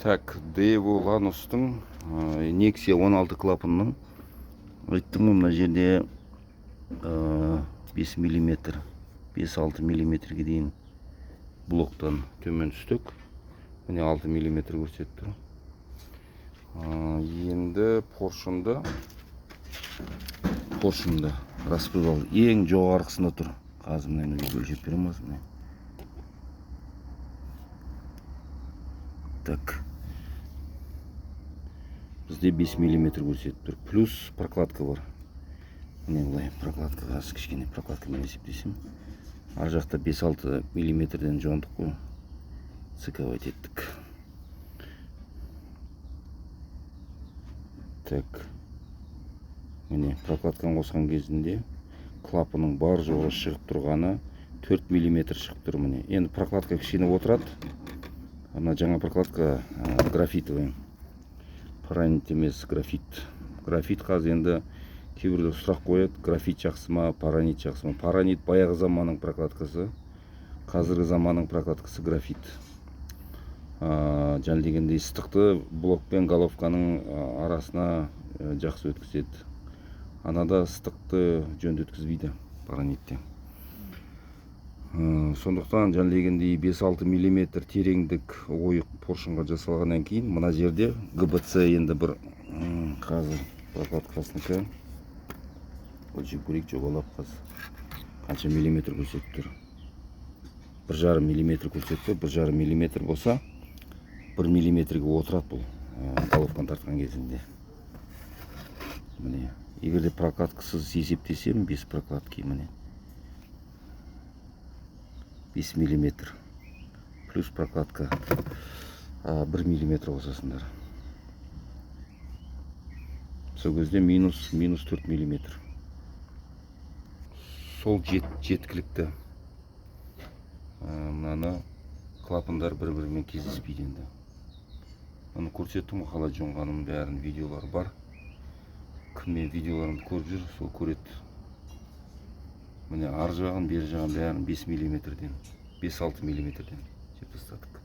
Так, Devo Lanus'тың Nexia 16 клапанның айттым мына жерде 5 мм 5-6 мм-ге дейін блоктан төмен түстік. Міне 6 мм көрсетіп тұр. Енді поршында распредвал ең жоғарғысында тұр. Қазір мына өлшеп береміз. Так. Бізде 5 мм көрсетіп тұр. Плюс прокладка бар. Міне бұлай прокладка, аз кішкене прокладкамен есептесем. Ар жақта 5-6 мм-ден жондық қой. Цековать еттік. Так. Міне прокладканы қосқан кезінде клапанның бар жоғы шығып тұрғаны 4 мм шығып тұр. Міне. Енді прокладка кішкене отырады. Ана жаңа прокладка графитовый. Паранит емес, графит. Графит қазір енді кейбіреулер сұрақ қояды, графит жақсы ма, паранит жақсы ма? Паранит баяғы заманның прокладкасы, қазіргі заманның прокладкасы графит. Жаңа дегендей ыстықты блок пен головканың арасына жақсы өткізеді. Анада ыстықты жөнді өткізбейді паранитте. Сондықтан жаңа дегендей 5-6 мм тереңдік ойық поршынға жасалғаннан кейін мына жерде ГБЦ енді бір қазір прокладкасынікі өлшеп көрейік, жоғалап қанша миллиметр көрсетіп тұр. 1,5 мм көрсетіп тұр. 1,5 мм болса 1 мм-ге отырады бұл головканы тартқан кезінде. Міне, егерде прокладкасыз есептесем, 5 прокладки міне 5 мм плюс прокладка 1 мм қосасыңдар. Сол кезде минус 4 мм. Сол жеткілікті. Мынаны клапандар бір-бірімен кездеспейді енді. Оны көрсеттім, қалай жоңғаным бәрін видеолар бар. Кіммен видеоларымды көріп жүр, сол көреді. Міне ар жағын, бер жағын бәрін 5 мм-ден, 5-6 мм-ден жеп тастадық.